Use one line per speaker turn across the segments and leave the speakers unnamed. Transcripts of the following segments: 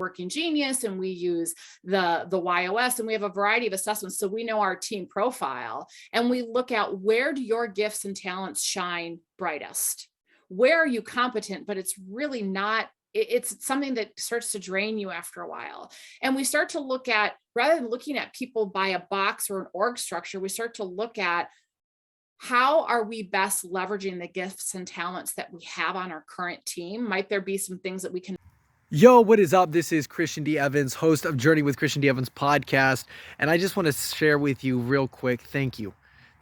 Working Genius, and we use the YOS, and we have a variety of assessments. So we know our team profile, and we look at, where do your gifts and talents shine brightest? Where are you competent, but it's really not, it's something that starts to drain you after a while. And we start to look at, rather than looking at people by a box or an org structure, we start to look at, how are we best leveraging the gifts and talents that we have on our current team? Might there be some things that we can...
Yo, what is up? This is Christian D. Evans, host of Journey with Christian D. Evans podcast. And I just want to share with you real quick, thank you.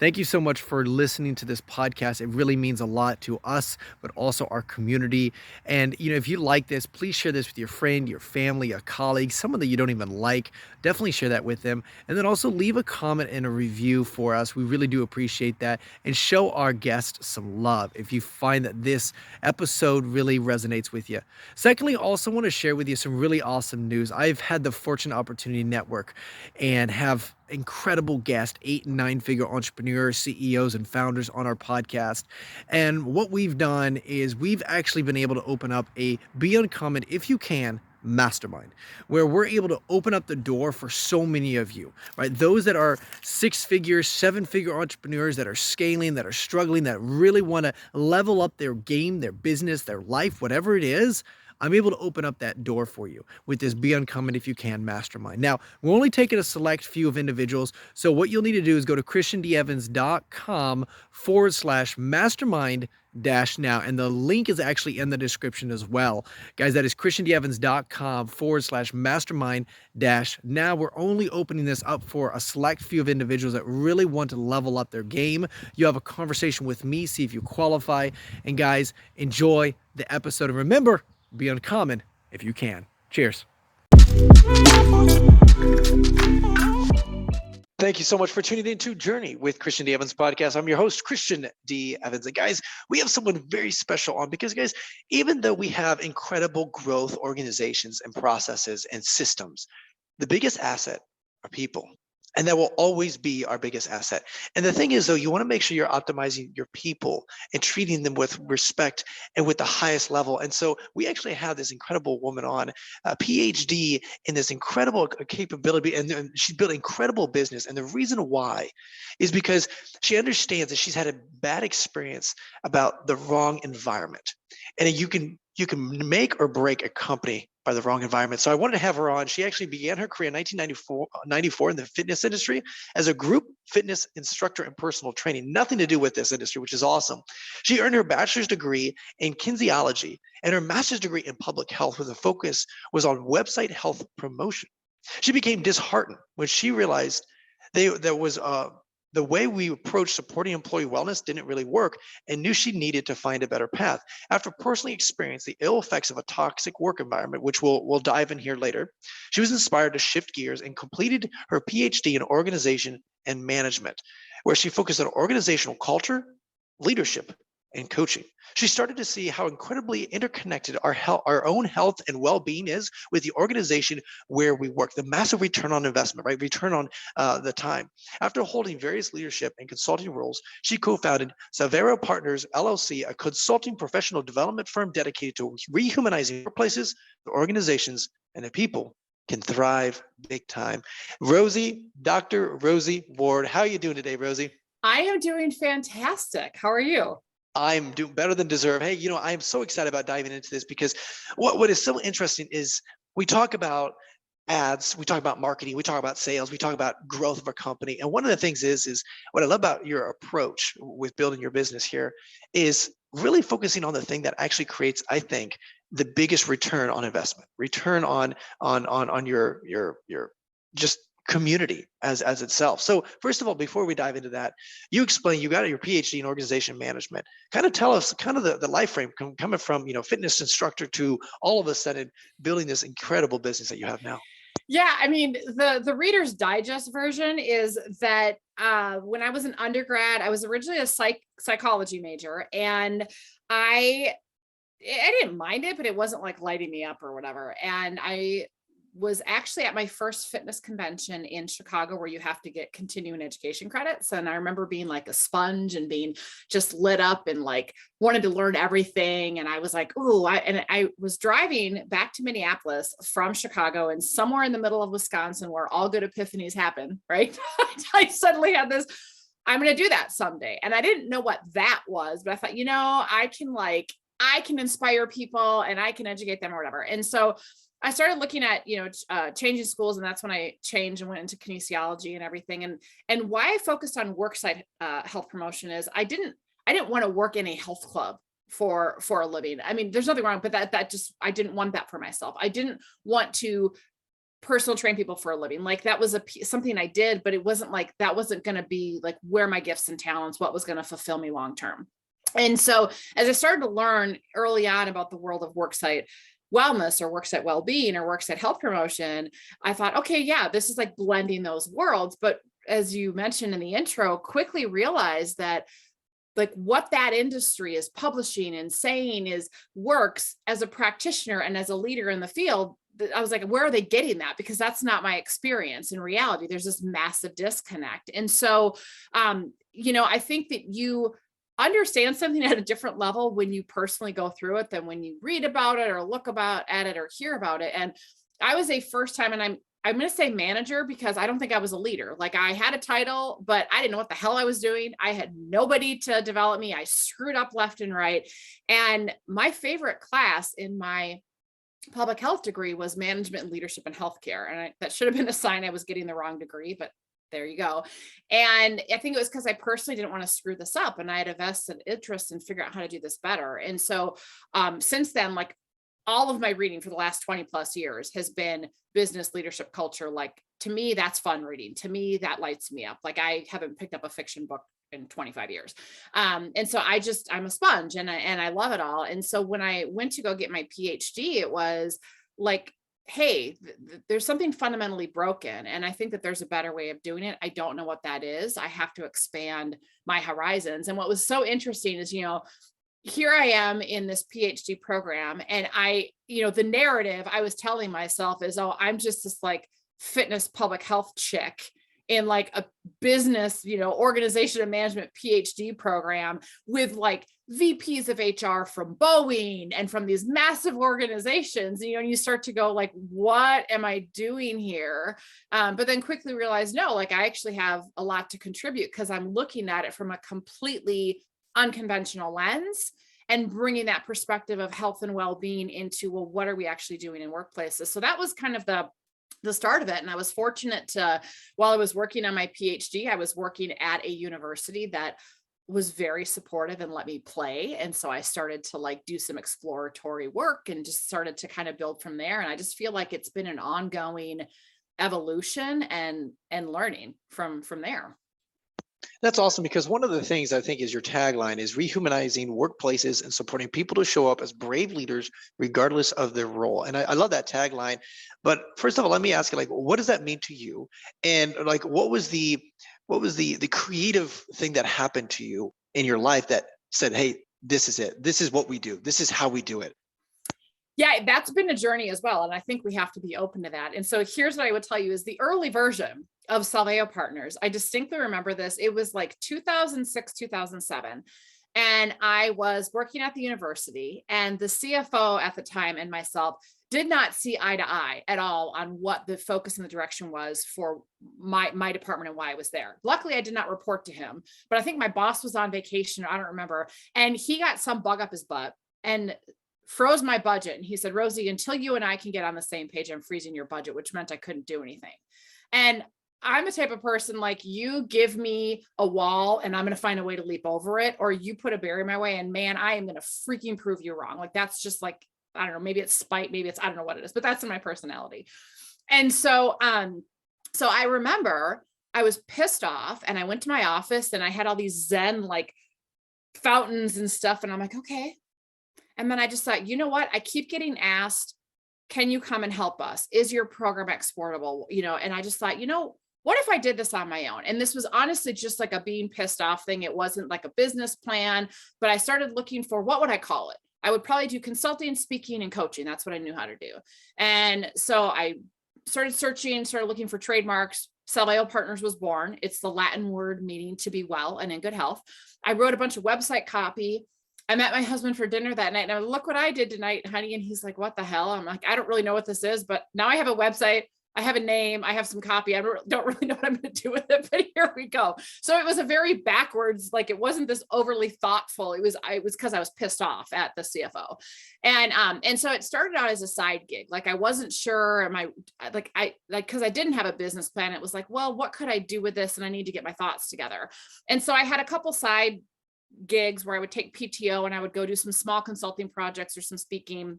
Thank you so much for listening to this podcast. It really means a lot to us, but also our community. And, if you like this, please share this with your friend, your family, a colleague, someone that you don't even like. Definitely share that with them. And then also leave a comment and a review for us. We really do appreciate that. And show our guests some love if you find that this episode really resonates with you. Secondly, also want to share with you some really awesome news. I've had the Fortune Opportunity Network and have incredible guests, 8 and 9 figure entrepreneurs, CEOs, and founders on our podcast. And what we've done is we've actually been able to open up a Be Uncommon If You Can Mastermind, where we're able to open up the door for so many of you, right? Those that are 6-figure, 7-figure entrepreneurs that are scaling, that are struggling, that really want to level up their game, their business, their life, whatever it is. I'm able to open up that door for you with this Be Uncommon If You Can Mastermind. Now, we're only taking a select few of individuals. So what you'll need to do is go to christiandeevans.com/mastermind-now. And the link is actually in the description as well. Guys, that is christiandeevans.com/mastermind-now. We're only opening this up for a select few of individuals that really want to level up their game. You have a conversation with me, see if you qualify. And guys, enjoy the episode. And remember, be uncommon if you can. Cheers. Thank you so much for tuning in to Journey with Christian D. Evans podcast. I'm your host, Christian D. Evans. And guys, we have someone very special on because, guys, even though we have incredible growth organizations and processes and systems, the biggest asset are people. And that will always be our biggest asset. And the thing is, though, you want to make sure you're optimizing your people and treating them with respect and with the highest level. And so we actually have this incredible woman on, a PhD in this incredible capability, and she's built incredible business. And the reason why is because she understands that she's had a bad experience about the wrong environment. And you can make or break a company by the wrong environment. So I wanted to have her on. She actually began her career in 1994 in the fitness industry as a group fitness instructor and personal training. Nothing to do with this industry, which is awesome. She earned her bachelor's degree in kinesiology and her master's degree in public health with a focus was on website health promotion. She became disheartened when she realized there was the way we approached supporting employee wellness didn't really work and knew she needed to find a better path. After personally experiencing the ill effects of a toxic work environment, which we'll dive in here later, she was inspired to shift gears and completed her PhD in organization and management, where she focused on organizational culture, leadership, and coaching. She started to see how incredibly interconnected our own health and well-being is with the organization where we work, the massive return on investment, right? Return on the time. After holding various leadership and consulting roles, she co-founded Savero Partners, LLC, a consulting professional development firm dedicated to rehumanizing workplaces, the organizations, and the people can thrive big time. Rosie, Dr. Rosie Ward, how are you doing today, Rosie?
I am doing fantastic. How are you?
I'm doing better than deserve. Hey, I am so excited about diving into this because what is so interesting is we talk about ads, we talk about marketing, we talk about sales, we talk about growth of a company. And one of the things is what I love about your approach with building your business here is really focusing on the thing that actually creates, I think, the biggest return on investment, return on your just community as itself. So first of all, before we dive into that, you explain you got your PhD in organization management. Kind of tell us kind of the life frame coming from fitness instructor to all of a sudden building this incredible business that you have now.
Yeah, I mean, the Reader's Digest version is that when I was an undergrad, I was originally a psychology major, and I didn't mind it, but it wasn't like lighting me up or whatever. And I was actually at my first fitness convention in Chicago, where you have to get continuing education credits. And I remember being like a sponge and being just lit up and like wanted to learn everything. And I was like, ooh, I was driving back to Minneapolis from Chicago, and somewhere in the middle of Wisconsin where all good epiphanies happen, right? I suddenly had this, I'm going to do that someday. And I didn't know what that was, but I thought, I can inspire people and I can educate them or whatever. And so I started looking at, changing schools, and that's when I changed and went into kinesiology and everything. And why I focused on worksite health promotion is I didn't want to work in a health club for a living. I mean, there's nothing wrong, but that just, I didn't want that for myself. I didn't want to personal train people for a living. Like that was something I did, but it wasn't like, that wasn't going to be like where my gifts and talents, what was going to fulfill me long-term. And so as I started to learn early on about the world of worksite wellness or worksite wellbeing or worksite health promotion, I thought, okay, yeah, this is like blending those worlds. But as you mentioned in the intro, quickly realized that like what that industry is publishing and saying is works as a practitioner and as a leader in the field. I was like, where are they getting that? Because that's not my experience. In reality, there's this massive disconnect. And so, I think that you understand something at a different level when you personally go through it than when you read about it or look at it or hear about it. And I was a first time, and I'm going to say manager because I don't think I was a leader. Like I had a title, but I didn't know what the hell I was doing. I had nobody to develop me. I screwed up left and right. And my favorite class in my public health degree was management and leadership in healthcare. And that should have been a sign I was getting the wrong degree, but there you go. And I think it was because I personally didn't want to screw this up, and I had a vested interest in figuring out how to do this better. And so since then, like all of my reading for the last 20 plus years has been business, leadership, culture. Like to me, that's fun reading. To me, that lights me up. Like I haven't picked up a fiction book in 25 years. And so I'm a sponge and I love it all. And so when I went to go get my PhD, it was like, hey, there's something fundamentally broken. And I think that there's a better way of doing it. I don't know what that is. I have to expand my horizons. And what was so interesting is, here I am in this PhD program, and the narrative I was telling myself is, oh, I'm just this like fitness public health chick in like a business, organization and management PhD program with like VPs of HR from Boeing and from these massive organizations, and you start to go like, what am I doing here? But then quickly realize, no, like I actually have a lot to contribute because I'm looking at it from a completely unconventional lens and bringing that perspective of health and well-being into, well, what are we actually doing in workplaces? So that was kind of the start of it. And I was fortunate to, while I was working on my PhD, I was working at a university that was very supportive and let me play. And so I started to like do some exploratory work and just started to kind of build from there. And I just feel like it's been an ongoing evolution and learning from there.
That's awesome, because one of the things I think is your tagline is rehumanizing workplaces and supporting people to show up as brave leaders regardless of their role. And I love that tagline. But first of all, let me ask you, like, what does that mean to you? And like, what was the creative thing that happened to you in your life that said, hey, this is it. This is what we do. This is how we do it.
Yeah, that's been a journey as well. And I think we have to be open to that. And so here's what I would tell you is the early version of Salveo Partners. I distinctly remember this. It was like 2006, 2007. And I was working at the university, and the CFO at the time and myself did not see eye to eye at all on what the focus and the direction was for my department and why I was there. Luckily, I did not report to him, but I think my boss was on vacation. I don't remember. And he got some bug up his butt and froze my budget. And he said, Rosie, until you and I can get on the same page, I'm freezing your budget, which meant I couldn't do anything. And I'm the type of person, like, you give me a wall and I'm going to find a way to leap over it, or you put a barrier my way and man, I am going to freaking prove you wrong. Like, that's just like, I don't know, maybe it's spite, maybe it's, I don't know what it is, but that's in my personality. And so I remember I was pissed off and I went to my office and I had all these Zen like fountains and stuff. And I'm like, okay. And then I just thought, you know what? I keep getting asked, can you come and help us? Is your program exportable? And I just thought, what if I did this on my own? And this was honestly just like a being pissed off thing. It wasn't like a business plan, but I started looking for, what would I call it? I would probably do consulting, speaking, and coaching. That's what I knew how to do. And so I started searching, started looking for trademarks. Cell Partners was born. It's the Latin word meaning to be well and in good health. I wrote a bunch of website copy. I met my husband for dinner that night, and I look what I did tonight, honey. And he's like, what the hell? I'm like, I don't really know what this is, but now I have a website. I have a name. I have some copy. I don't really know what I'm going to do with it, but here we go. So it was a very backwards, like it wasn't this overly thoughtful. It was because I was pissed off at the CFO. And so it started out as a side gig. Like I wasn't sure, because I didn't have a business plan. It was like, well, what could I do with this? And I need to get my thoughts together. And so I had a couple side gigs where I would take PTO and I would go do some small consulting projects or some speaking.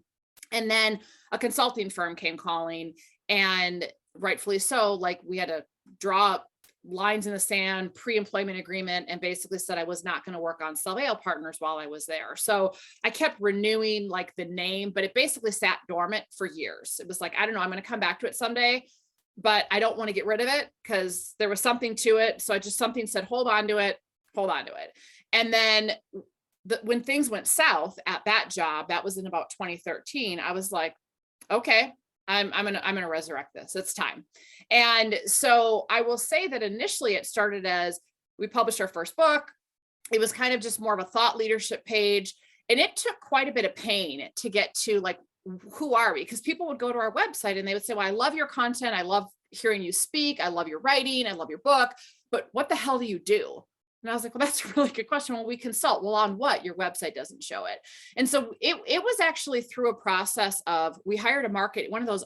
And then a consulting firm came calling, and rightfully so, like we had to draw up lines in the sand, pre-employment agreement, and basically said I was not going to work on selves Partners while I was there. So I kept renewing like the name, but it basically sat dormant for years. It was like, I don't know, I'm going to come back to it someday, but I don't want to get rid of it because there was something to it. So something said, hold on to it. And then when things went south at that job, that was in about 2013, I was like, okay, I'm gonna resurrect this. It's time. And so I will say that initially it started as we published our first book. It was kind of just more of a thought leadership page. And it took quite a bit of pain to get to like, who are we? Because people would go to our website and they would say, well, I love your content. I love hearing you speak. I love your writing. I love your book, but what the hell do you do? And I was like, well, that's a really good question. Well, we consult. Well, on what? Your website doesn't show it. And so it was actually through a process of, we hired one of those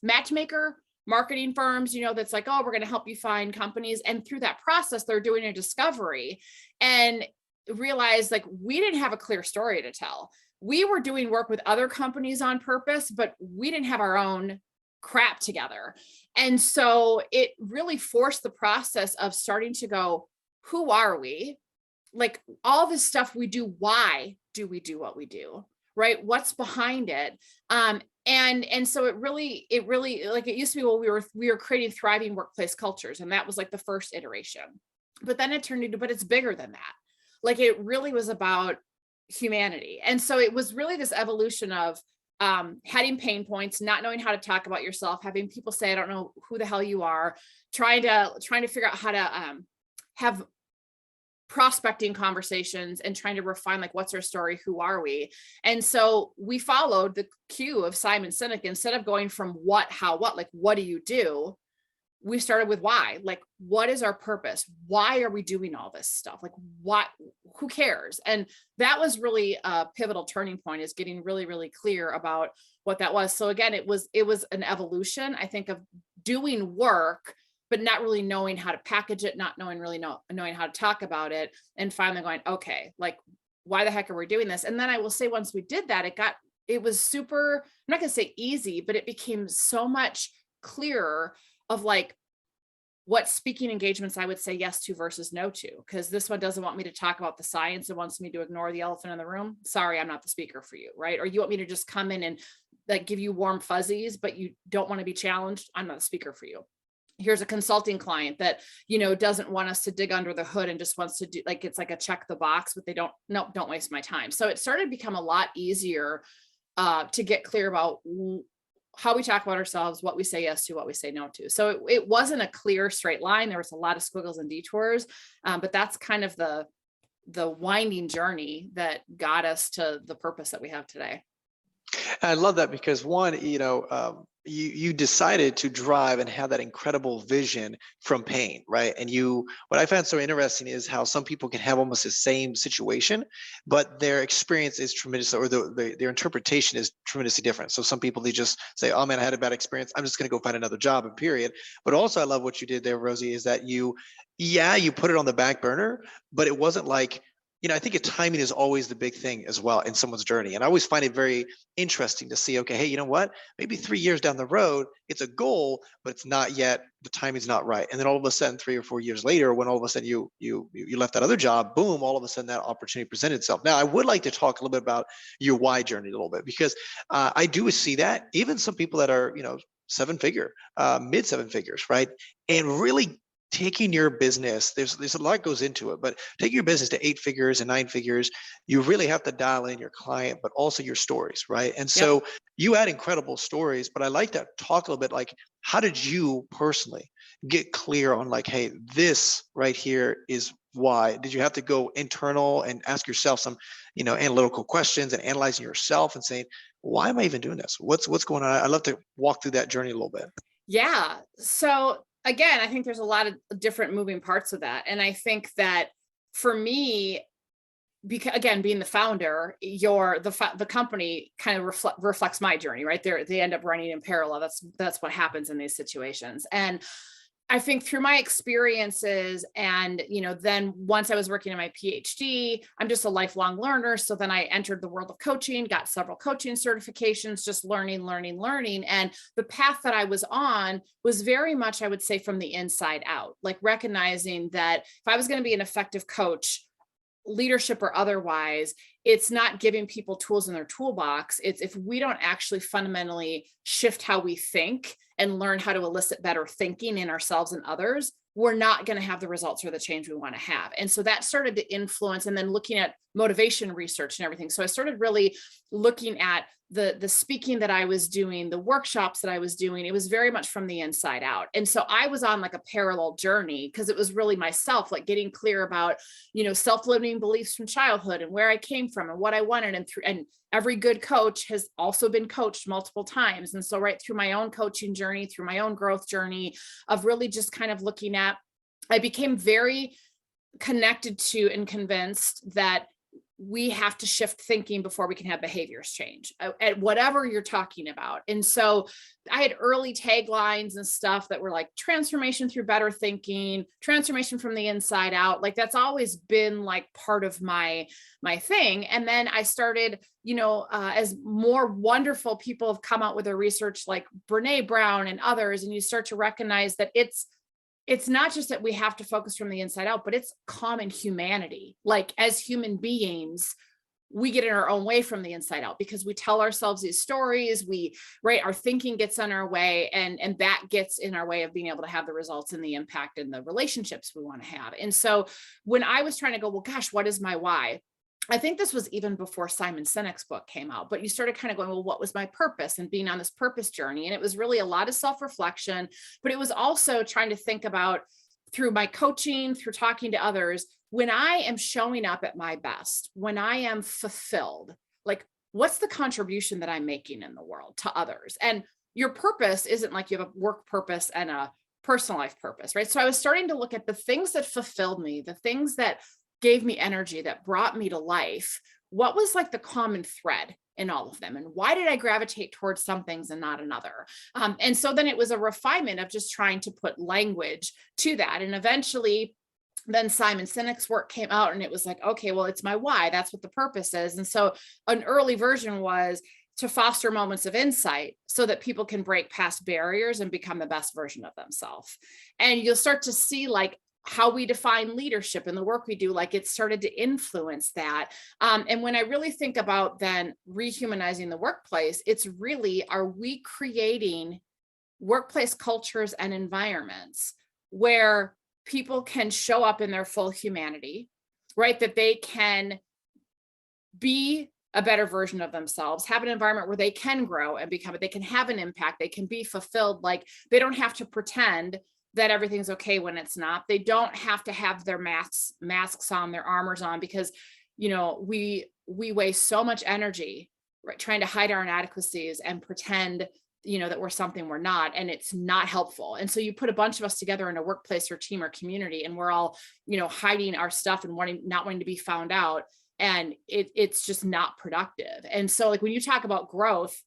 matchmaker marketing firms, that's like, oh, we're going to help you find companies. And through that process, they're doing a discovery and realized like, we didn't have a clear story to tell. We were doing work with other companies on purpose, but we didn't have our own crap together. And so it really forced the process of starting to go, who are we? Like all this stuff we do, why do we do what we do? Right? What's behind it? And so it really, like it used to be, well, we were creating thriving workplace cultures. And that was like the first iteration. But then it turned into, but it's bigger than that. Like it really was about humanity. And so it was really this evolution of having pain points, not knowing how to talk about yourself, having people say, I don't know who the hell you are, trying to figure out how to have prospecting conversations and trying to refine like, what's our story? Who are we? And so we followed the cue of Simon Sinek. Instead of going from what, how, what, like, what do you do? We started with why, like, what is our purpose? Why are we doing all this stuff? Like, what, who cares? And that was really a pivotal turning point, is getting really, really clear about what that was. So again, it was an evolution, I think, of doing work, but not really knowing how to package it, not knowing how to talk about it. And finally going, okay, like, why the heck are we doing this? And then I will say, once we did that, it was super, I'm not going to say easy, but it became so much clearer of like what speaking engagements I would say yes to versus no to, because this one doesn't want me to talk about the science. It wants me to ignore the elephant in the room. Sorry, I'm not the speaker for you, right? Or you want me to just come in and like give you warm fuzzies, but you don't want to be challenged. I'm not a speaker for you. Here's a consulting client that, doesn't want us to dig under the hood and just wants to do like, it's like a check the box, but don't waste my time. So it started to become a lot easier to get clear about how we talk about ourselves, what we say yes to, what we say no to. So it wasn't a clear straight line. There was a lot of squiggles and detours, but that's kind of the winding journey that got us to the purpose that we have today.
I love that because one, you decided to drive and have that incredible vision from pain, right? And what I found so interesting is how some people can have almost the same situation, but their experience is tremendous, or their interpretation is tremendously different. So some people, they just say, oh man, I had a bad experience, I'm just going to go find another job, and period. But also I love what you did there, Rosie, is that you put it on the back burner, but it wasn't like, I think timing is always the big thing as well in someone's journey. And I always find it very interesting to see, okay, hey, you know what? Maybe 3 years down the road, it's a goal, but it's not yet, the timing's not right. And then all of a sudden, 3 or 4 years later, when all of a sudden you left that other job, boom, all of a sudden that opportunity presented itself. Now, I would like to talk a little bit about your why journey a little bit, because I do see that even some people that are, 7-figure, mid 7 figures, right? And really taking your business, there's a lot goes into it, but taking your business to 8 figures and 9 figures, you really have to dial in your client, but also your stories, right? And
Yep.
so you had incredible stories, but I like to talk a little bit like, how did you personally get clear on like, hey, this right here is why? Did you have to go internal and ask yourself some, analytical questions and analyzing yourself and saying, why am I even doing this? What's going on? I'd love to walk through that journey a little bit.
Yeah. So again, I think there's a lot of different moving parts of that. And I think that for me, because again, being the founder, the company kind of reflects my journey, right? They end up running in parallel. That's what happens in these situations. And I think through my experiences and, then once I was working on my PhD, I'm just a lifelong learner. So then I entered the world of coaching, got several coaching certifications, just learning. And the path that I was on was very much, I would say, from the inside out, like recognizing that if I was going to be an effective coach, leadership or otherwise, it's not giving people tools in their toolbox. It's if we don't actually fundamentally shift how we think and learn how to elicit better thinking in ourselves and others, we're not going to have the results or the change we want to have. And so that started to influence, and then looking at motivation research and everything. So I started really looking at the speaking that I was doing, the workshops that I was doing. It was very much from the inside out. And so I was on like a parallel journey because it was really myself, like getting clear about, self-limiting beliefs from childhood and where I came from and what I wanted. And every good coach has also been coached multiple times. And so right through my own coaching journey, through my own growth journey of really just kind of looking at, I became very connected to and convinced that we have to shift thinking before we can have behaviors change at whatever you're talking about. And so I had early taglines and stuff that were like transformation through better thinking, transformation from the inside out. Like that's always been like part of my thing. And then I started, as more wonderful people have come out with their research, like Brene Brown and others, and you start to recognize that it's not just that we have to focus from the inside out, but it's common humanity. Like as human beings, we get in our own way from the inside out because we tell ourselves these stories, right, our thinking gets in our way, and that gets in our way of being able to have the results and the impact and the relationships we want to have. And so when I was trying to go, well, gosh, what is my why? I think this was even before Simon Sinek's book came out, but you started kind of going, well, what was my purpose, and being on this purpose journey? And it was really a lot of self-reflection, but it was also trying to think about, through my coaching, through talking to others, when I am showing up at my best, when I am fulfilled, like what's the contribution that I'm making in the world to others? And your purpose isn't like you have a work purpose and a personal life purpose, right? So I was starting to look at the things that fulfilled me, the things that gave me energy, that brought me to life. What was like the common thread in all of them? And why did I gravitate towards some things and not another? And so then it was a refinement of just trying to put language to that. And eventually, then Simon Sinek's work came out, and it was like, okay, well, it's my why. That's what the purpose is. And so an early version was to foster moments of insight so that people can break past barriers and become the best version of themselves. And you'll start to see like how we define leadership and the work we do, like it started to influence that. And when I really think about then rehumanizing the workplace, it's really, are we creating workplace cultures and environments where people can show up in their full humanity, right? That they can be a better version of themselves, have an environment where they can grow and become, they can have an impact, they can be fulfilled. Like they don't have to pretend that everything's okay when it's not. They don't have to have their masks on, their armors on, because, we waste so much energy, right, trying to hide our inadequacies and pretend, that we're something we're not, and it's not helpful. And so you put a bunch of us together in a workplace or team or community, and we're all, hiding our stuff and not wanting to be found out. And it's just not productive. And so like when you talk about growth,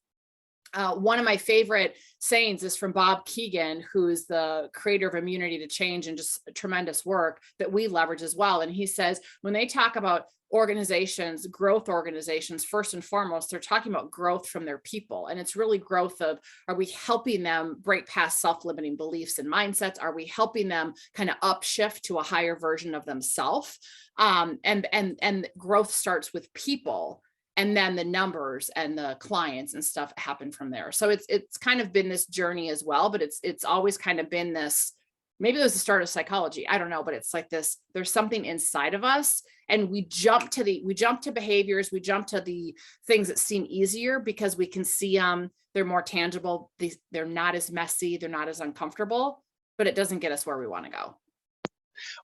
one of my favorite sayings is from Bob Keegan, who's the creator of Immunity to Change and just tremendous work that we leverage as well. And he says, when they talk about organizations, growth organizations, first and foremost, they're talking about growth from their people. And it's really growth of, are we helping them break past self-limiting beliefs and mindsets? Are we helping them kind of upshift to a higher version of themselves? And growth starts with people. And then the numbers and the clients and stuff happen from there. So it's kind of been this journey as well, but it's always kind of been this maybe it was the start of psychology. I don't know, but it's like this, there's something inside of us, and we jump to behaviors, we jump to the things that seem easier because we can see them, they're more tangible, they're not as messy, they're not as uncomfortable, but it doesn't get us where we want to go.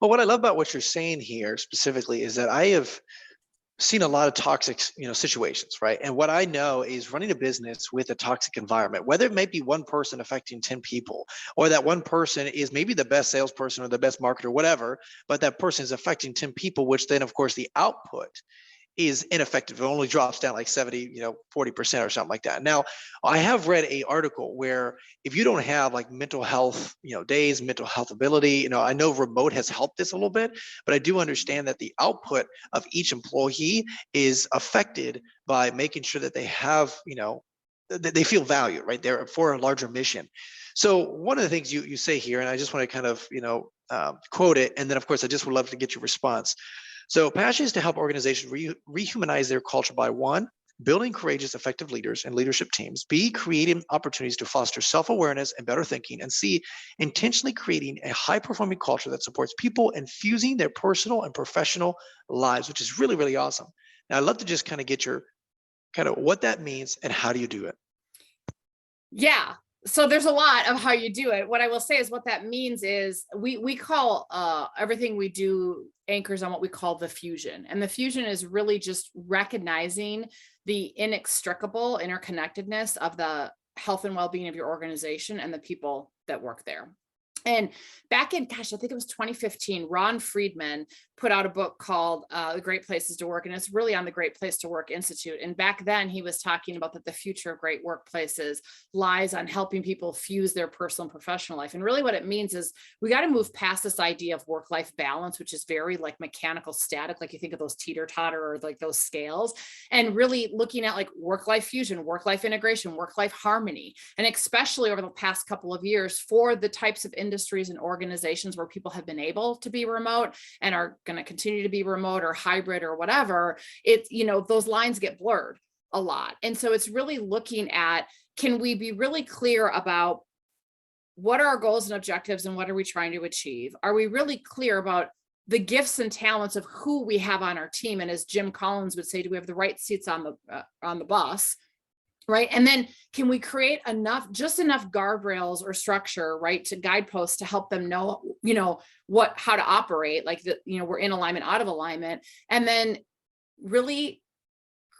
Well, what I love about what you're saying here specifically is that I have seen a lot of toxic, situations, right? And what I know is running a business with a toxic environment, whether it may be one person affecting 10 people, or that one person is maybe the best salesperson or the best marketer, whatever, but that person is affecting 10 people, which then of course the output is ineffective. It only drops down like 70, 40% or something like that. Now, I have read a article where if you don't have like mental health, days, mental health ability, I know remote has helped this a little bit, but I do understand that the output of each employee is affected by making sure that they have, that they feel valued, right? They're for a larger mission. So one of the things you say here, and I just want to kind of, quote it. And then of course, I just would love to get your response. So passion is to help organizations rehumanize their culture by one, building courageous, effective leaders and leadership teams, B, creating opportunities to foster self-awareness and better thinking, and C, intentionally creating a high-performing culture that supports people and fusing their personal and professional lives, which is really, really awesome. Now, I'd love to just kind of get your kind of what that means and how do you do it?
Yeah. So there's a lot of how you do it. What I will say is what that means is we call everything we do anchors on what we call the fusion. And the fusion is really just recognizing the inextricable interconnectedness of the health and well-being of your organization and the people that work there. And back in, I think it was 2015, Ron Friedman put out a book called The Great Places to Work, and it's really on the Great Place to Work Institute. And back then he was talking about that the future of great workplaces lies on helping people fuse their personal and professional life. And really what it means is we got to move past this idea of work-life balance, which is very like mechanical static, like you think of those teeter-totter or like those scales, and really looking at like work-life fusion, work-life integration, work-life harmony. And especially over the past couple of years for the types of industries and organizations where people have been able to be remote and are going to continue to be remote or hybrid or whatever, those lines get blurred a lot. And so it's really looking at, can we be really clear about what are our goals and objectives and what are we trying to achieve? Are we really clear about the gifts and talents of who we have on our team? And as Jim Collins would say, do we have the right seats on the bus? Right. And then can we create enough guardrails or structure, right, to guideposts to help them know, how to operate, like we're in alignment, out of alignment, and then really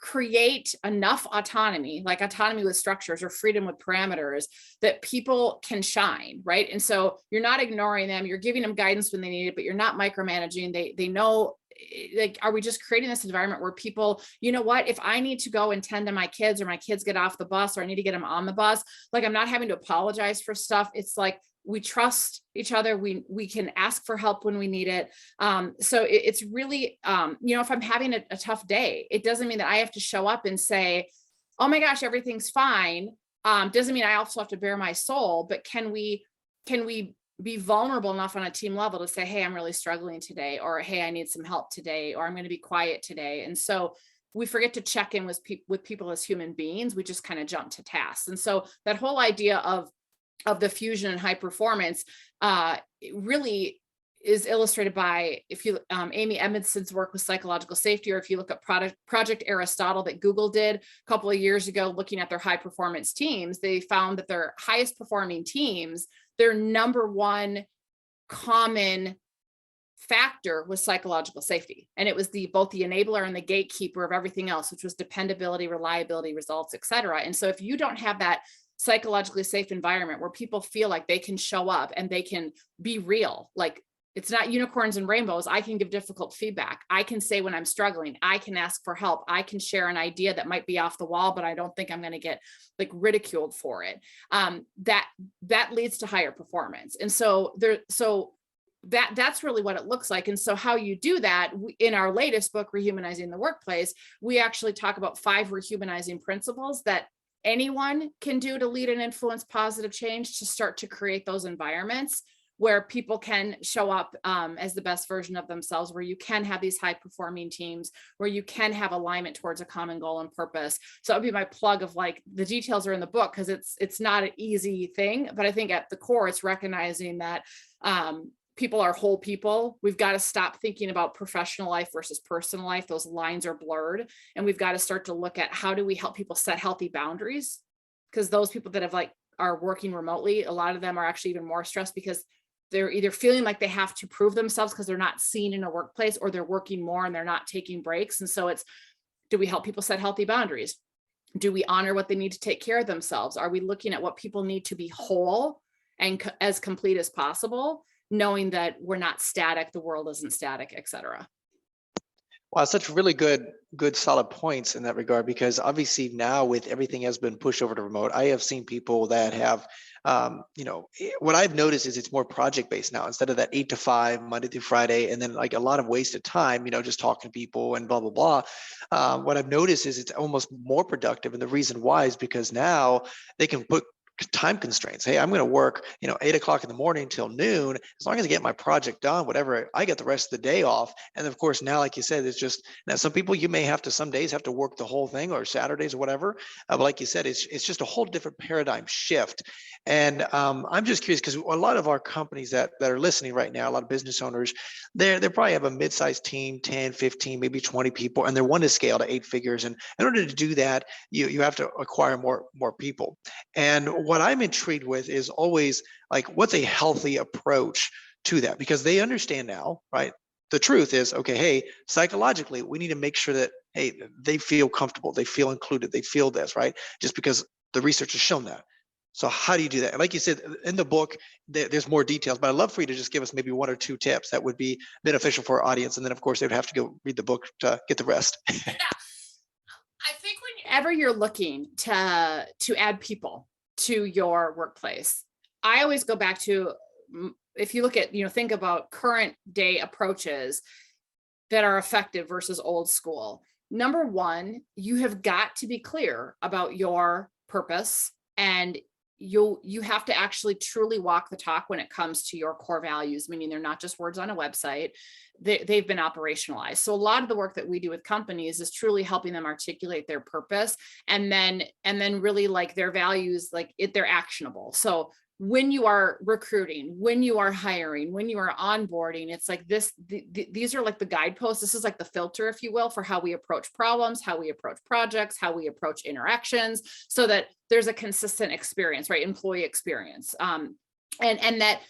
create enough autonomy, like autonomy with structures or freedom with parameters that people can shine, right? And so you're not ignoring them, you're giving them guidance when they need it, but you're not micromanaging. They know, like, are we just creating this environment where people, if I need to go and tend to my kids or my kids get off the bus or I need to get them on the bus, like I'm not having to apologize for stuff. It's like, we trust each other. We can ask for help when we need it. So it's really, if I'm having a tough day, it doesn't mean that I have to show up and say, oh my gosh, everything's fine. Doesn't mean I also have to bare my soul, but can we be vulnerable enough on a team level to say, hey, I'm really struggling today, or hey, I need some help today, or I'm going to be quiet today. And so we forget to check in with people as human beings. We just kind of jump to tasks. And so that whole idea of the fusion and high performance really is illustrated by, if you Amy Edmondson's work with psychological safety, or if you look at Project Aristotle that Google did a couple of years ago, looking at their high performance teams, they found that their highest performing teams, their number one common factor was psychological safety. And it was both the enabler and the gatekeeper of everything else, which was dependability, reliability, results, et cetera. And so if you don't have that psychologically safe environment where people feel like they can show up and they can be real, like it's not unicorns and rainbows. I can give difficult feedback. I can say when I'm struggling, I can ask for help. I can share an idea that might be off the wall, but I don't think I'm going to get like ridiculed for it. That leads to higher performance. And so that's really what it looks like. And so how you do that, in our latest book, Rehumanizing the Workplace, we actually talk about 5 rehumanizing principles that anyone can do to lead and influence positive change, to start to create those environments where people can show up as the best version of themselves, where you can have these high performing teams, where you can have alignment towards a common goal and purpose. So that would be my plug of like, the details are in the book, because it's not an easy thing, but I think at the core, it's recognizing that people are whole people. We've got to stop thinking about professional life versus personal life. Those lines are blurred. And we've got to start to look at, how do we help people set healthy boundaries? Because those people that are working remotely, a lot of them are actually even more stressed, because they're either feeling like they have to prove themselves because they're not seen in a workplace, or they're working more and they're not taking breaks. And so it's, do we help people set healthy boundaries? Do we honor what they need to take care of themselves? Are we looking at what people need to be whole and as complete as possible, knowing that we're not static, the world isn't static, et cetera?
Wow, such really good, solid points in that regard. Because obviously now, with everything has been pushed over to remote, I have seen people that have, what I've noticed is it's more project based now, instead of that 8 to 5 Monday through Friday, and then like a lot of wasted time, just talking to people and blah blah blah. What I've noticed is it's almost more productive, and the reason why is because now they can put time constraints. Hey, I'm going to work, 8 o'clock in the morning till noon. As long as I get my project done, whatever, I get the rest of the day off. And of course, now, like you said, it's just, now some people, you may have to, some days have to work the whole thing, or Saturdays or whatever. But like you said, it's just a whole different paradigm shift. And I'm just curious, because a lot of our companies that are listening right now, a lot of business owners, they probably have a mid-sized team, 10, 15, maybe 20 people, and they want to scale to 8 figures. And in order to do that, you have to acquire more people. And what I'm intrigued with is always like, what's a healthy approach to that? Because they understand now, right? The truth is, okay, hey, psychologically, we need to make sure that, hey, they feel comfortable, they feel included, they feel this, right? Just because the research has shown that. So how do you do that? And like you said in the book, there's more details, but I'd love for you to just give us maybe 1 or 2 tips that would be beneficial for our audience. And then of course they'd have to go read the book to get the rest.
I think whenever you're looking to add people to your workplace, I always go back to, if you look at, think about current day approaches that are effective versus old school. Number one, you have got to be clear about your purpose, and you have to actually truly walk the talk when it comes to your core values, meaning they're not just words on a website. They've been operationalized. So a lot of the work that we do with companies is truly helping them articulate their purpose, and then really like their values, they're actionable. So when you are recruiting, when you are hiring, when you are onboarding, it's like this, these are like the guideposts. This is like the filter, if you will, for how we approach problems, how we approach projects, how we approach interactions, so that there's a consistent experience, right? Employee experience. And that,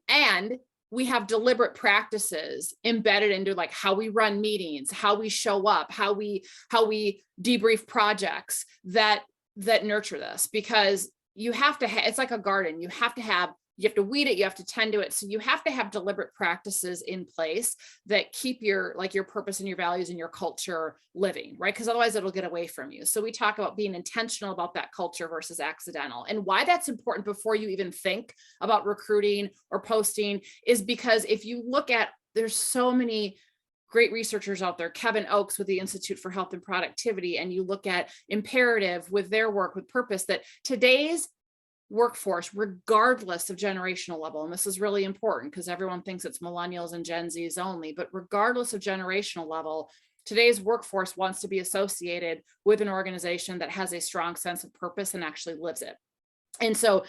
and we have deliberate practices embedded into like how we run meetings, how we show up, how we debrief projects that nurture this. Because you have to it's like a garden. You have to weed it, you have to tend to it. So you have to have deliberate practices in place that keep your purpose and your values and your culture living, right? Because otherwise it'll get away from you. So we talk about being intentional about that culture versus accidental. And why that's important before you even think about recruiting or posting is because if you look at, there's so many great researchers out there, Kevin Oakes with the Institute for Health and Productivity, and you look at Imperative with their work with purpose, that today's workforce, regardless of generational level, and this is really important because everyone thinks it's millennials and Gen Zs only, but regardless of generational level, today's workforce wants to be associated with an organization that has a strong sense of purpose and actually lives it. And so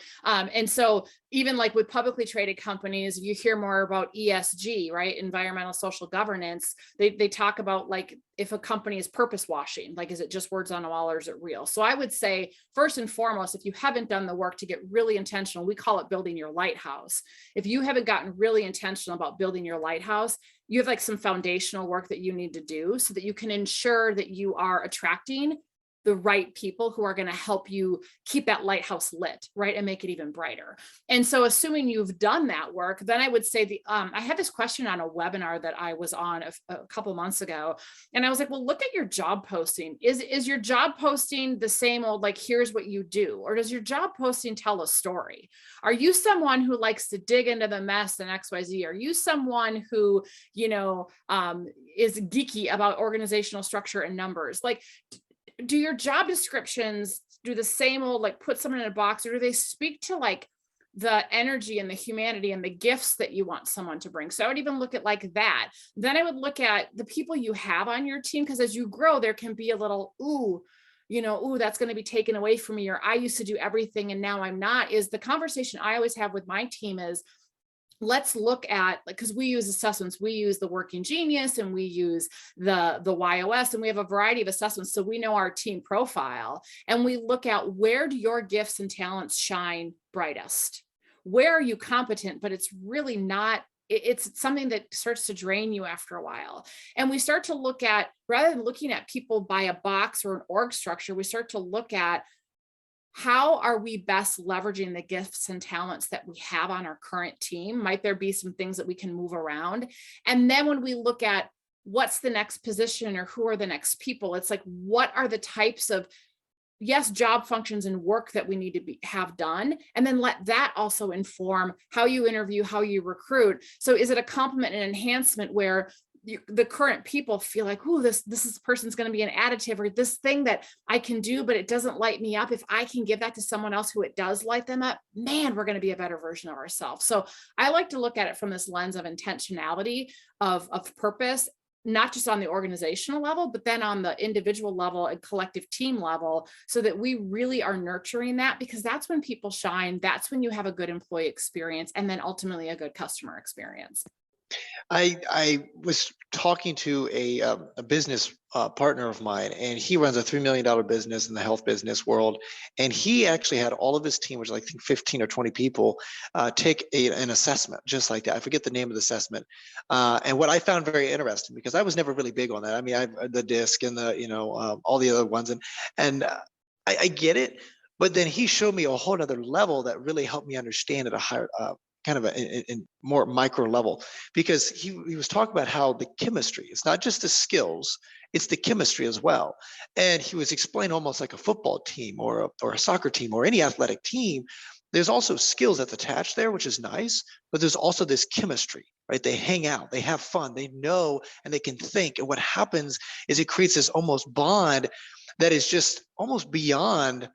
even like with publicly traded companies, you hear more about ESG, right? Environmental social governance. They talk about like, if a company is purpose washing, like, is it just words on a wall or is it real? So I would say, first and foremost, if you haven't done the work to get really intentional, we call it building your lighthouse. If you haven't gotten really intentional about building your lighthouse, you have like some foundational work that you need to do so that you can ensure that you are attracting the right people who are going to help you keep that lighthouse lit, right? And make it even brighter. And so assuming you've done that work, then I would say I had this question on a webinar that I was on a couple months ago. And I was like, well, look at your job posting. Is your job posting the same old, like, here's what you do? Or does your job posting tell a story? Are you someone who likes to dig into the mess and XYZ? Are you someone who, is geeky about organizational structure and numbers? Like, do your job descriptions do the same old, like, put someone in a box, or do they speak to like the energy and the humanity and the gifts that you want someone to bring. So I would even look at like that. Then I would look at the people you have on your team, because as you grow, there can be a little, ooh, that's going to be taken away from me, or I used to do everything and now I'm not. Is the conversation I always have with my team is, let's look at, because we use assessments, we use the Working Genius and we use the YOS, and we have a variety of assessments. So we know our team profile, and we look at, where do your gifts and talents shine brightest? Where are you competent, but it's really not, it's something that starts to drain you after a while. And we start to look at, rather than looking at people by a box or an org structure, we start to look at, how are we best leveraging the gifts and talents that we have on our current team? Might there be some things that we can move around? And then when we look at what's the next position, or who are the next people, it's like, what are the types of, yes, job functions and work that we need to have done, and then let that also inform how you interview, how you recruit. So is it a complement and enhancement where the current people feel like, oh, this person's going to be an additive, or this thing that I can do, but it doesn't light me up. If I can give that to someone else who it does light them up, man, we're going to be a better version of ourselves. So I like to look at it from this lens of intentionality, of purpose, not just on the organizational level, but then on the individual level and collective team level, so that we really are nurturing that, because that's when people shine. That's when you have a good employee experience, and then ultimately a good customer experience.
I was talking to a business partner of mine, and he runs a $3 million business in the health business world. And he actually had all of his team, which is, I think, 15 or 20 people, take an assessment just like that. I forget the name of the assessment. And what I found very interesting, because I was never really big on that. I mean, the DISC and the all the other ones, and I get it. But then he showed me a whole other level that really helped me understand at a higher kind of in more micro level, because he was talking about how the chemistry, it's not just the skills, it's the chemistry as well. And he was explaining, almost like a football team or a soccer team or any athletic team, there's also skills that's attached there, which is nice, but there's also this chemistry, right? They hang out, they have fun, they know, and they can think. And what happens is it creates this almost bond that is just almost beyond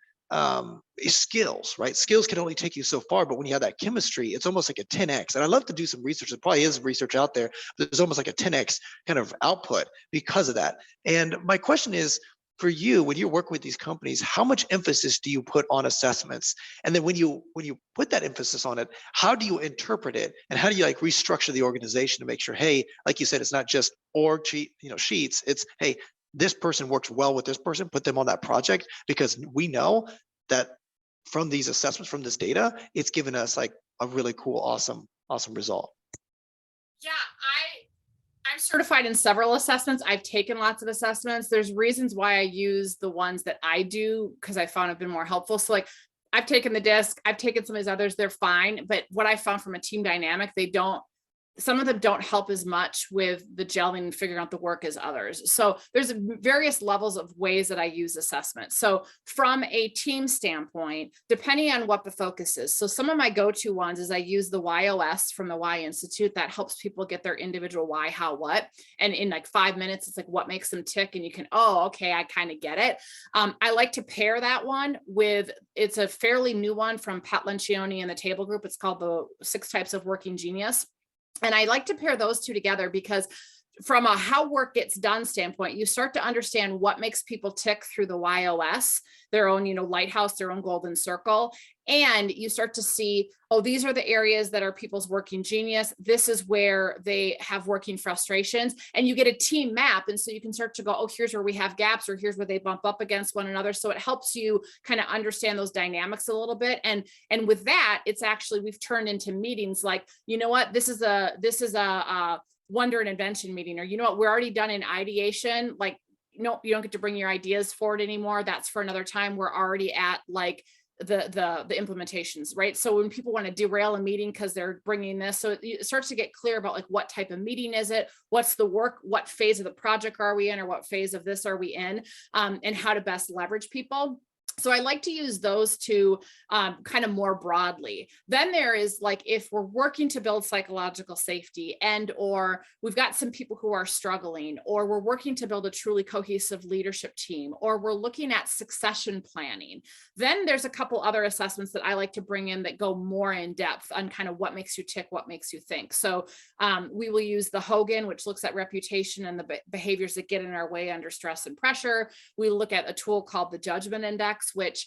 skills, right? Skills can only take you so far, but when you have that chemistry, it's almost like a 10x. And I love to do some research. There probably is research out there, but there's almost like a 10x kind of output because of that. And my question is, for you, when you're working with these companies, how much emphasis do you put on assessments? And then when you put that emphasis on it, how do you interpret it, and how do you like restructure the organization to make sure, hey, like you said, it's not just org sheets. It's, hey, this person works well with this person, put them on that project, because we know that from these assessments, from this data, it's given us like a really cool, awesome result.
Yeah, I'm certified in several assessments. I've taken lots of assessments. There's reasons why I use the ones that I do, because I found have been more helpful. So like, I've taken the DISC, I've taken some of these others, they're fine. But what I found from a team dynamic, some of them don't help as much with the gelling and figuring out the work as others. So there's various levels of ways that I use assessment. So from a team standpoint, depending on what the focus is. So some of my go-to ones is I use the YOS from the Y Institute. That helps people get their individual why, how, what. And in like 5 minutes, it's like what makes them tick. And you can, oh, okay, I kind of get it. I like to pair that one with, it's a fairly new one from Pat Lencioni and the Table Group. It's called the 6 Types of Working Genius. And I like to pair those two together, because from a how work gets done standpoint, you start to understand what makes people tick through the YOS, their own, lighthouse, their own golden circle. And you start to see, oh, these are the areas that are people's working genius. This is where they have working frustrations. And you get a team map. And so you can start to go, oh, here's where we have gaps, or here's where they bump up against one another. So it helps you kind of understand those dynamics a little bit. And with that, it's actually, we've turned into meetings like, you know what, this is a wonder and invention meeting, or you know what, we're already done in ideation. Like, no, you don't get to bring your ideas forward anymore. That's for another time. We're already at like the implementations, right? So when people want to derail a meeting because they're bringing this, so it starts to get clear about like, what type of meeting is it? What's the work? What phase of the project are we in? Or what phase of this are we in? And how to best leverage people. So I like to use those two kind of more broadly. Then there is like, if we're working to build psychological safety, and or we've got some people who are struggling, or we're working to build a truly cohesive leadership team, or we're looking at succession planning, then there's a couple other assessments that I like to bring in that go more in depth on kind of what makes you tick, what makes you think. So we will use the Hogan, which looks at reputation and the behaviors that get in our way under stress and pressure. We look at a tool called the Judgment Index, which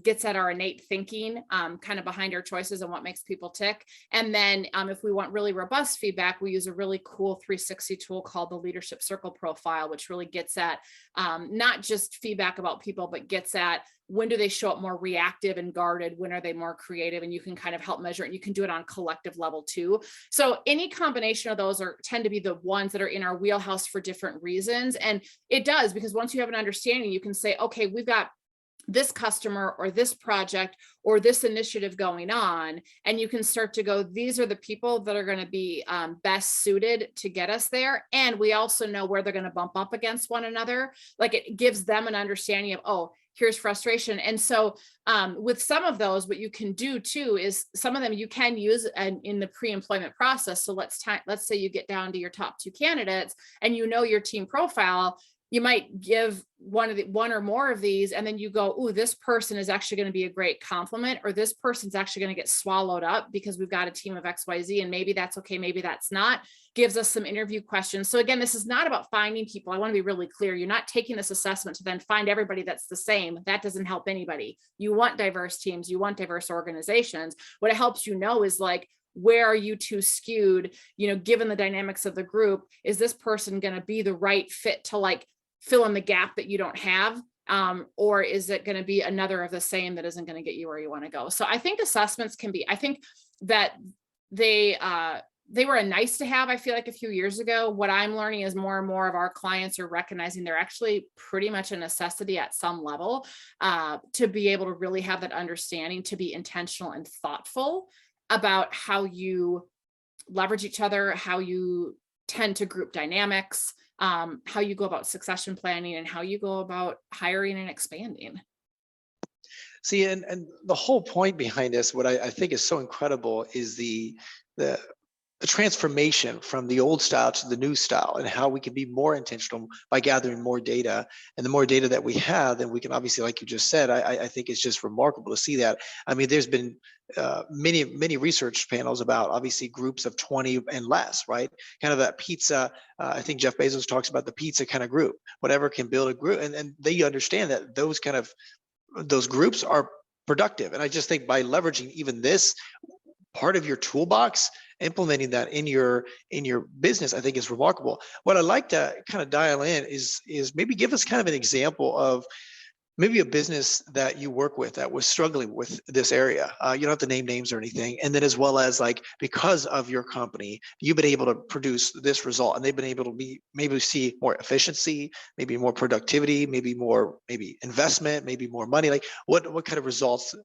gets at our innate thinking, kind of behind our choices and what makes people tick. And then if we want really robust feedback, we use a really cool 360 tool called the Leadership Circle Profile, which really gets at not just feedback about people, but gets at when do they show up more reactive and guarded? When are they more creative? And you can kind of help measure it. And you can do it on collective level too. So any combination of those tend to be the ones that are in our wheelhouse for different reasons. And it does, because once you have an understanding, you can say, okay, we've got this customer or this project or this initiative going on, and you can start to go, these are the people that are going to be best suited to get us there. And we also know where they're going to bump up against one another. Like, it gives them an understanding of, oh, here's frustration. And so with some of those, what you can do too is some of them you can use in the pre-employment process. So let's say you get down to your top 2 candidates and you know your team profile. You might give one or more of these, and then you go, "Ooh, this person is actually going to be a great compliment," or "This person's actually going to get swallowed up because we've got a team of XYZ," and maybe that's okay, maybe that's not. Gives us some interview questions. So again, this is not about finding people. I want to be really clear. You're not taking this assessment to then find everybody that's the same. That doesn't help anybody. You want diverse teams. You want diverse organizations. What it helps you know is like, where are you too skewed? Given the dynamics of the group, is this person going to be the right fit to like fill in the gap that you don't have? Or is it going to be another of the same that isn't going to get you where you want to go? So I think assessments I think that they were a nice to have, I feel like, a few years ago. What I'm learning is more and more of our clients are recognizing they're actually pretty much a necessity at some level, to be able to really have that understanding, to be intentional and thoughtful about how you leverage each other, how you tend to group dynamics, how you go about succession planning, and how you go about hiring and expanding.
See, and the whole point behind this, what I think is so incredible, is the transformation from the old style to the new style, and how we can be more intentional by gathering more data. And the more data that we have, then we can obviously, like you just said, I think it's just remarkable to see that. I mean, there's been many research panels about obviously groups of 20 and less, right? Kind of that pizza. I think Jeff Bezos talks about the pizza kind of group, whatever can build a group, and they understand that those groups are productive. And I just think by leveraging even this part of your toolbox, implementing that in your business, I think is remarkable. What I'd like to kind of dial in is maybe give us kind of an example of maybe a business that you work with that was struggling with this area. You don't have to name names or anything. And then as well as like, because of your company, you've been able to produce this result, and they've been able to maybe see more efficiency, maybe more productivity, maybe investment, maybe more money. Like what kind of results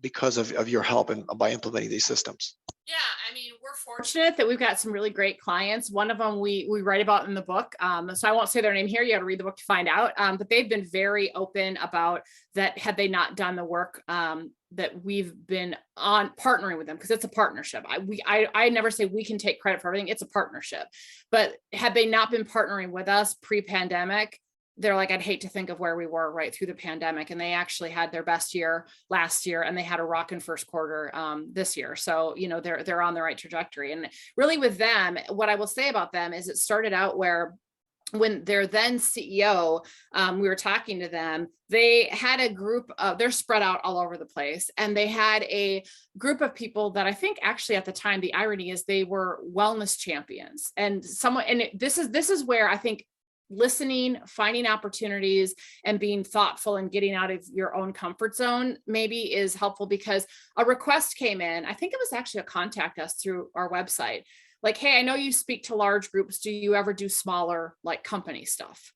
because of your help and by implementing these systems?
Yeah, I mean, we're fortunate that we've got some really great clients. One of them we write about in the book. So I won't say their name here. You got to read the book to find out. But they've been very open about that. Had they not done the work that we've been on partnering with them, because it's a partnership. I never say we can take credit for everything. It's a partnership. But had they not been partnering with us pre-pandemic, they're like, I'd hate to think of where we were right through the pandemic. And they actually had their best year last year, and they had a rockin' first quarter this year. So, they're on the right trajectory. And really with them, what I will say about them is it started out where, when their then CEO, we were talking to them, they had a group of, they're spread out all over the place. And they had a group of people that I think actually at the time, the irony is they were wellness champions. And this is where I think listening, finding opportunities, and being thoughtful and getting out of your own comfort zone maybe is helpful, because a request came in. I think it was actually a contact us through our website. Like, hey, I know you speak to large groups. Do you ever do smaller like company stuff?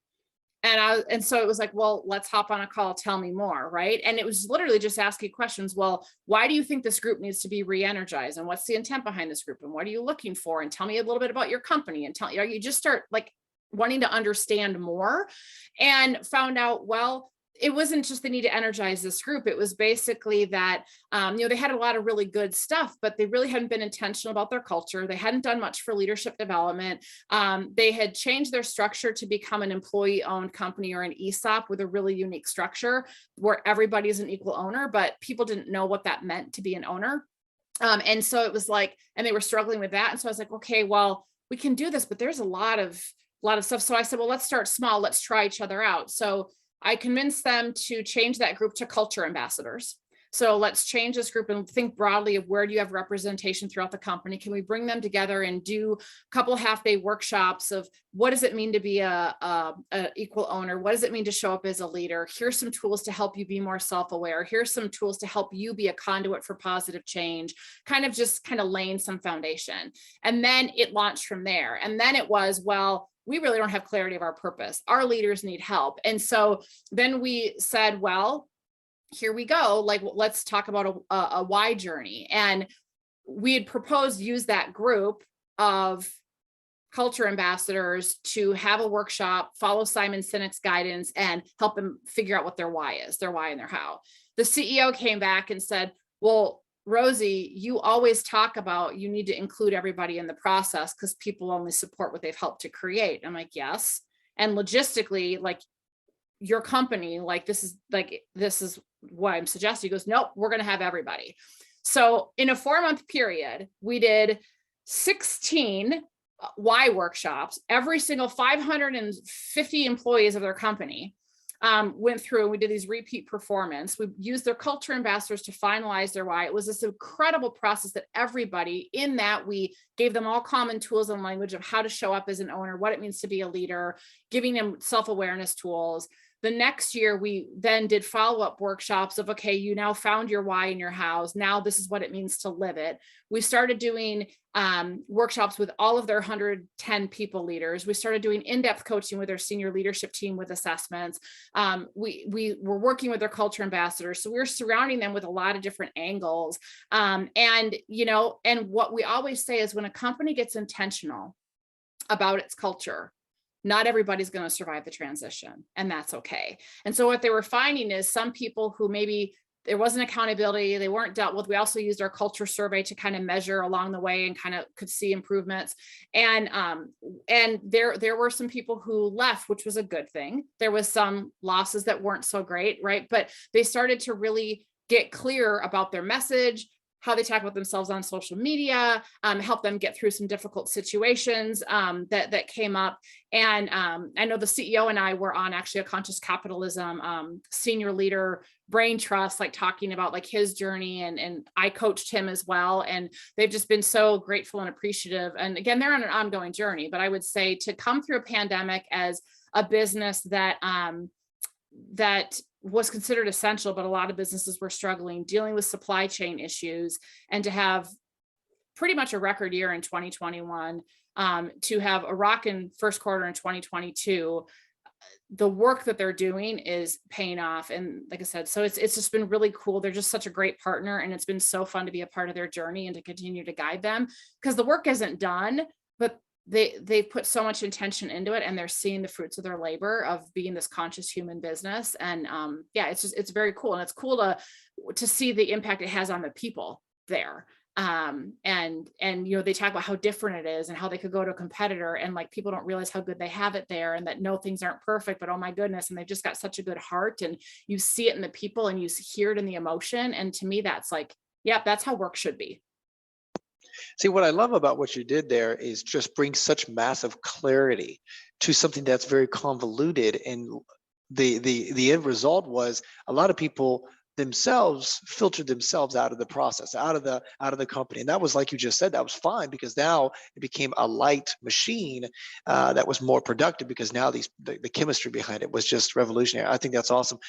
And so it was like, well, let's hop on a call. Tell me more. Right. And it was literally just asking questions. Well, why do you think this group needs to be re-energized? And what's the intent behind this group? And what are you looking for? And tell me a little bit about your company, and you just start like wanting to understand more, and found out, well, it wasn't just the need to energize this group. It was basically that, they had a lot of really good stuff, but they really hadn't been intentional about their culture. They hadn't done much for leadership development. They had changed their structure to become an employee-owned company or an ESOP with a really unique structure where everybody's an equal owner, but people didn't know what that meant to be an owner. And so it was like, and they were struggling with that. And so I was like, okay, well, we can do this, but there's a lot of stuff. So I said, well, let's start small. Let's try each other out. So I convinced them to change that group to culture ambassadors. So let's change this group and think broadly of where do you have representation throughout the company? Can we bring them together and do a couple half-day workshops of what does it mean to be a equal owner? What does it mean to show up as a leader? Here's some tools to help you be more self-aware. Here's some tools to help you be a conduit for positive change, kind of laying some foundation. And then it launched from there. And then it was, well, we really don't have clarity of our purpose. Our leaders need help. And so then we said, well, here we go. Like, let's talk about a why journey. And we had proposed use that group of culture ambassadors to have a workshop, follow Simon Sinek's guidance, and help them figure out what their why is, their why and their how. The CEO came back and said, well, Rosie, you always talk about you need to include everybody in the process because people only support what they've helped to create. I'm like, yes. And logistically, like your company, this is what I'm suggesting. He goes, nope, we're going to have everybody. So in a 4-month period, we did 16 why workshops. Every single 550 employees of their company went through, and we did these repeat performance. We used their culture ambassadors to finalize their why. It was this incredible process that everybody in that, we gave them all common tools and language of how to show up as an owner, what it means to be a leader, giving them self-awareness tools. The next year, we then did follow-up workshops of, okay, you now found your why in your house. Now this is what it means to live it. We started doing workshops with all of their 110 people leaders. We started doing in-depth coaching with their senior leadership team with assessments. We were working with their culture ambassadors. So we were surrounding them with a lot of different angles. And what we always say is when a company gets intentional about its culture, not everybody's going to survive the transition, and that's okay. And so what they were finding is some people who maybe there wasn't accountability, they weren't dealt with. We also used our culture survey to kind of measure along the way and kind of could see improvements. And there were some people who left, which was a good thing. There was some losses that weren't so great, right? But they started to really get clear about their message, how they talk about themselves on social media, help them get through some difficult situations that came up. And I know the CEO and I were on actually a conscious capitalism senior leader brain trust, like talking about like his journey, and I coached him as well. And they've just been so grateful and appreciative. And again, they're on an ongoing journey, but I would say to come through a pandemic as a business that was considered essential, but a lot of businesses were struggling, dealing with supply chain issues, and to have pretty much a record year in 2021, to have a rockin' first quarter in 2022, the work that they're doing is paying off. And like I said, so it's just been really cool. They're just such a great partner, and it's been so fun to be a part of their journey and to continue to guide them, because the work isn't done, but they've put so much intention into it, and they're seeing the fruits of their labor of being this conscious human business. And it's very cool. And it's cool to see the impact it has on the people there. And they talk about how different it is and how they could go to a competitor and like people don't realize how good they have it there, and that no, things aren't perfect, but oh my goodness, and they've just got such a good heart, and you see it in the people and you hear it in the emotion. And to me, that's like, yep, that's how work should be.
See, what I love about what you did there is just bring such massive clarity to something that's very convoluted. And the end result was a lot of people themselves filtered themselves out of the process, out of the company. And that was, like you just said, that was fine, because now it became a light machine that was more productive, because now the chemistry behind it was just revolutionary. I think that's awesome.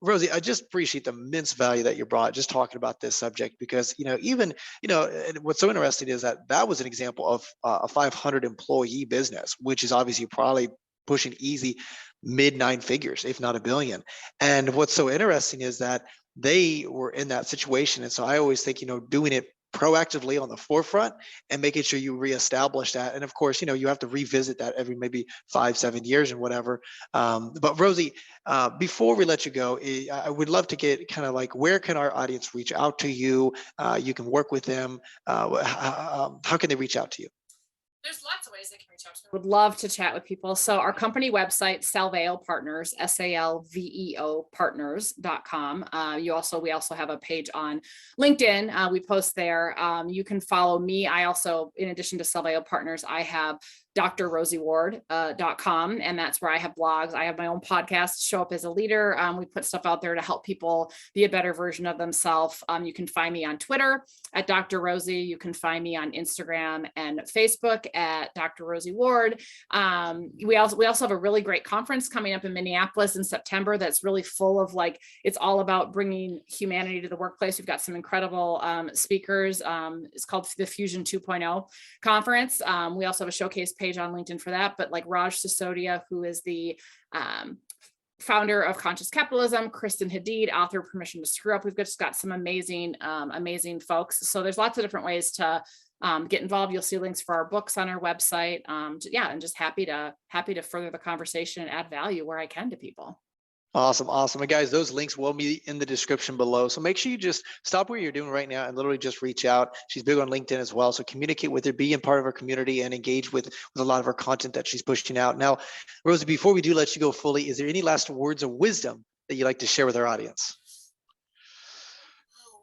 Rosie, I just appreciate the immense value that you brought just talking about this subject, because and what's so interesting is that was an example of a 500 employee business, which is obviously probably pushing easy mid 9 figures, if not $1 billion. And what's so interesting is that they were in that situation. And so I always think, doing it proactively on the forefront and making sure you reestablish that. And of course, you have to revisit that every maybe 5-7 years and whatever. But Rosie, before we let you go, I would love to get kind of like, where can our audience reach out to you? You can work with them. How can they reach out to you?
There's lots of ways they can reach out to me. Would love to chat with people. So our company website, Salveo Partners, SALVEO partners.com. We also have a page on LinkedIn. We post there. You can follow me. I also, in addition to Salveo Partners, I have drrosieward.com, and that's where I have blogs. I have my own podcast, Show Up as a Leader. We put stuff out there to help people be a better version of themselves. You can find me on Twitter at Dr. Rosie. You can find me on Instagram and Facebook at Dr. Rosie Ward. We also have a really great conference coming up in Minneapolis in September that's really full of it's all about bringing humanity to the workplace. We've got some incredible speakers. It's called the Fusion 2.0 conference. We also have a showcase page on LinkedIn for that, but Raj Sisodia, who is the founder of Conscious Capitalism, Kristen Hadid, author of Permission to Screw Up. We've just got some amazing folks. So there's lots of different ways to get involved. You'll see links for our books on our website. And just happy to further the conversation and add value where I can to people.
Awesome. And guys, those links will be in the description below. So make sure you just stop what you're doing right now and literally just reach out. She's big on LinkedIn as well. So communicate with her, be in part of our community, and engage with a lot of our content that she's pushing out. Now, Rosie, before we do let you go fully, is there any last words of wisdom that you'd like to share with our audience?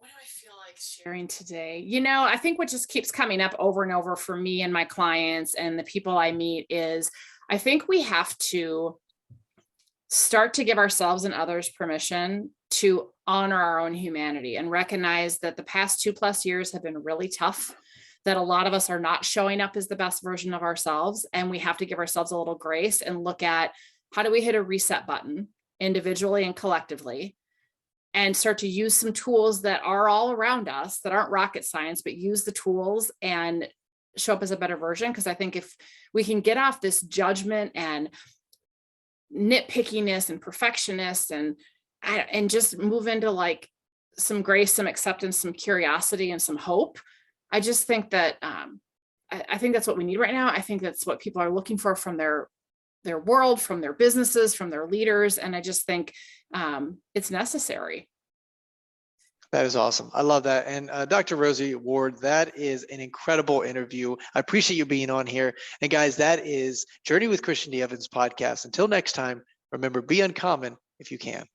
What do I feel like sharing today? I think what just keeps coming up over and over for me and my clients and the people I meet is, I think we have to start to give ourselves and others permission to honor our own humanity and recognize that the past 2+ years have been really tough, that a lot of us are not showing up as the best version of ourselves. And we have to give ourselves a little grace and look at, how do we hit a reset button individually and collectively, and start to use some tools that are all around us, that aren't rocket science, but use the tools and show up as a better version. Because I think if we can get off this judgment and nitpickiness and perfectionist and just move into some grace, some acceptance, some curiosity, and some hope, I just think that I think that's what we need right now. I think that's what people are looking for from their world, from their businesses, from their leaders, and I just think it's necessary.
That is awesome. I love that. And Dr. Rosie Ward, that is an incredible interview. I appreciate you being on here. And guys, that is Journey with Christian D. Evans podcast. Until next time, remember, be uncommon if you can.